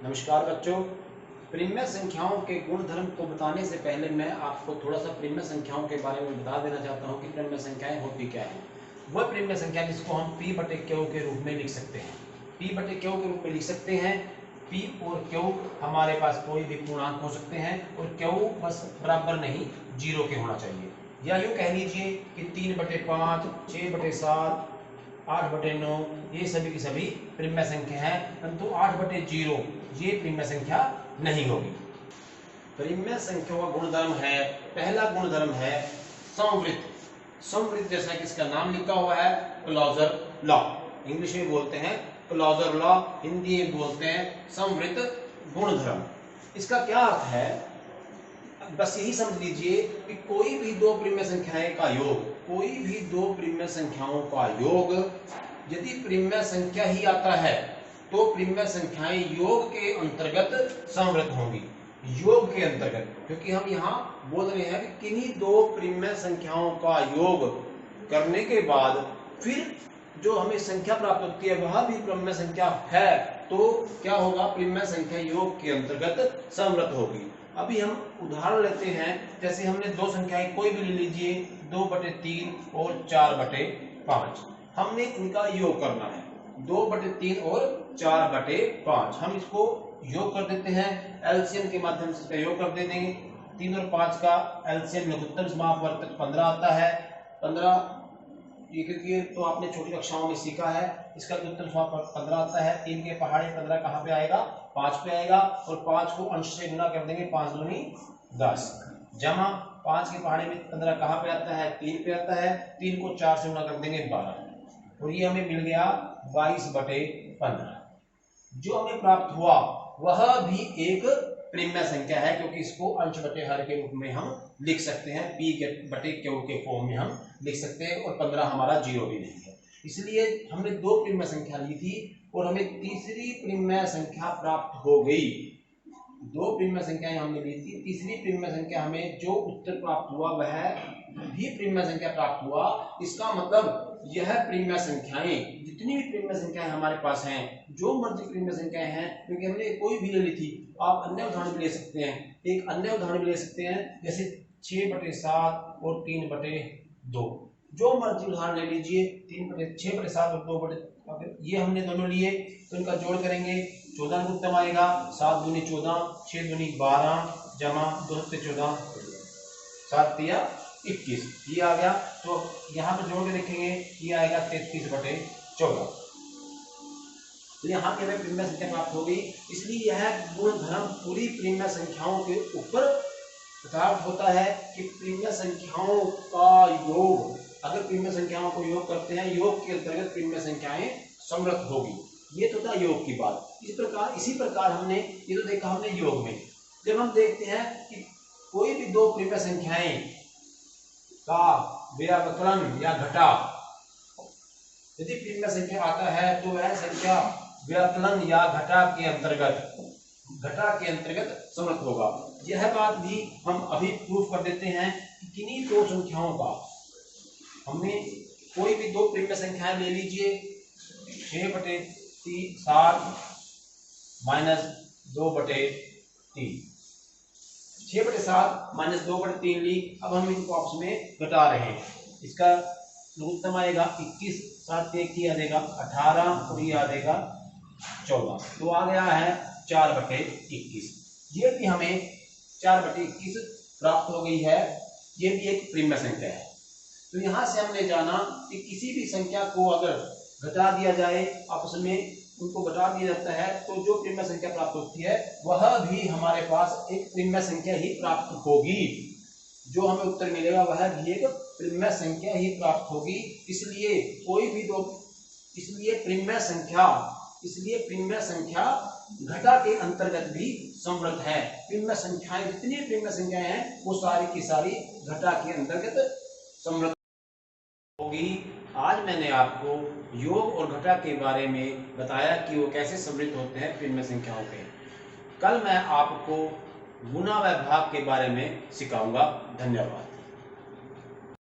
नमस्कार बच्चों। प्रिम्य संख्याओं के गुणधर्म को बताने से पहले मैं आपको थोड़ा सा प्रिम्य संख्याओं के बारे में बता देना चाहता हूं कि प्रिम्य संख्याएं होती क्या है। वह प्रिम्य संख्या जिसको हम P बटे Q के रूप में लिख सकते हैं। P बटे Q के रूप में लिख सकते हैं। P और Q हमारे पास कोई भी पूर्णांक हो सकते हैं और Q बस बराबर नहीं, जीरो के होना चाहिए। या यूँ कह लीजिए कि 3/5, 6/7, 8/9 ये सभी की सभी प्रिम्य संख्या है, परंतु 8/0 ये प्रिम्य संख्या नहीं होगी। प्रिम्य संख्या का गुणधर्म है, पहला गुणधर्म है समवृत्त। समवृत्त जैसा कि इसका नाम लिखा हुआ है क्लोजर लॉ, इंग्लिश में बोलते हैं क्लोजर लॉ, हिंदी में बोलते हैं समवृत्त गुणधर्म। इसका क्या अर्थ है, बस यही समझ लीजिए कि कोई भी दो प्रिम्य संख्याएं का योग, कोई भी दो प्रिम्य संख्याओं का योग यदि प्रिम्य संख्या ही आता है तो प्रिम्य संख्याएं योग के अंतर्गत समवृत्त होंगी। योग के अंतर्गत, क्योंकि हम यहाँ बोल रहे हैं कि किन्हीं दो प्रिम्य संख्याओं का योग करने के बाद फिर जो हमें संख्या प्राप्त होती है वह भी प्रिम्य संख्या है, तो क्या होगा, प्रिम्य संख्या योग के अंतर्गत समवृत्त होगी। अभी हम उदाहरण लेते हैं, जैसे हमने दो संख्याएं कोई भी ले लीजिए, 2/3 और 4/5। हमने इनका योग करना है, 2/3 और 4/5। हम इसको योग कर देते हैं, एलसीएम के माध्यम से इसका योग कर देंगे। 3 और 5 का एलसीएम लघुत्तम समापवर्तक 15 आता है। 15 ये क्योंकि तो आपने छोटी कक्षाओं में सीखा है, इसका लघुत्तम समापवर्तक 15 आता है। 3 के पहाड़े 15 कहाँ पे आएगा, 5 पे आएगा, और 5 को अंश से गुना कर देंगे, 5 दूनी 10, जमा 5 के पहाड़े में 15 कहाँ पे आता है, 3 पे आता है। 3 को 4 से गुना कर देंगे 12, और ये हमें मिल गया 22/15। जो हमें प्राप्त हुआ वह भी एक प्रिम्य संख्या है, क्योंकि इसको अंश बटे हर के रूप में हम लिख सकते हैं, P बटे Q के फॉर्म में हम लिख सकते हैं, और 15 हमारा जीरो भी नहीं है। इसलिए हमने दो प्रिम्य संख्या ली थी और हमें तीसरी प्रिम्य संख्या प्राप्त हो गई। दो प्रिम्य संख्याएं हमने ली थी, तीसरी प्रिम्य संख्या हमें जो उत्तर प्राप्त हुआ वह भी प्रिम्य संख्या प्राप्त हुआ। इसका मतलब यह प्रिम्य संख्याएं, जितनी भी प्रिम्य संख्याएं हमारे पास हैं, जो मर्जी प्रिम्य संख्याएं हैं, क्योंकि हमने कोई भी ले ली थी, आप अन्य उदाहरण भी ले सकते हैं। एक अन्य उदाहरण भी ले सकते हैं, जैसे 6/7 और 3/2। जो मर्जी उदाहरण ले लीजिए, 6/7 और 2/, ये हमने दोनों लिए, तो इनका जोड़ करेंगे, 14 का उत्तम आएगा। 7 दूनी 14, 6 दूनी 12, जमा 2 से 14, 7 तिया 21, ये आ गया। तो यहाँ पे जोड़ के देखेंगे, ये आएगा 33/14। तो यहाँ पे हमें प्रिम्य संख्या प्राप्त हो गई। इसलिए यह गुणधर्म पूरी प्रिम्य संख्याओं के ऊपर प्रभाव होता है कि प्रिम्य संख्याओं का योग, अगर प्रिम्य संख्याओं को योग करते हैं, योग के अंतर्गत प्रिम्य संख्याएं समवृत्त होगी। ये तो था योग की बात। इसी प्रकार हमने ये तो देखा हमने योग में। जब हम देखते हैं कि कोई भी दो प्रिम्य संख्याएं का व्यवकलन या घटा, यदि प्रिम्य संख्या आता है तो वह संख्या व्यवकलन या घटा के अंतर्गत समवृत्त होगा। यह बात भी हम अभी प्रूफ कर देते हैं कि किन्हीं दो संख्याओं का, हमने कोई भी दो प्रिम्य संख्याएं ले लीजिए, 6/7 माइनस 2/3, 6/7 माइनस 2/3 ली। अब हम इनको आपस में घटा रहे हैं। इसका लघुत्तम आएगा 21, 7 1 की आ जाएगा 18, और ये आ जाएगा 14, तो आ गया है 4/21। ये भी हमें 4/21 प्राप्त हो गई है। ये भी एक प्रिम्य संख्या है। तो यहाँ से हमने जाना कि किसी भी संख्या को अगर घटा दिया जाए, आपस में उनको घटा दिया जाता है, तो जो प्रिम्य संख्या प्राप्त होती है वह भी हमारे पास एक प्रिम्य संख्या ही प्राप्त होगी। जो हमें उत्तर मिलेगा वह भी एक प्रिम्य संख्या ही प्राप्त होगी। इसलिए कोई भी दो, इसलिए प्रिम्य संख्या घटा के अंतर्गत भी समवृत्त है। प्रिम्य संख्याएं, जितनी प्रिम्य संख्याएं हैं वो सारी की सारी घटा के अंतर्गत समवृत्त होगी। आज मैंने आपको योग और घटा के बारे में बताया कि वो कैसे समवृत्त होते हैं प्रिम्य संख्याओं के। कल मैं आपको गुणा व भाग के बारे में सिखाऊंगा। धन्यवाद।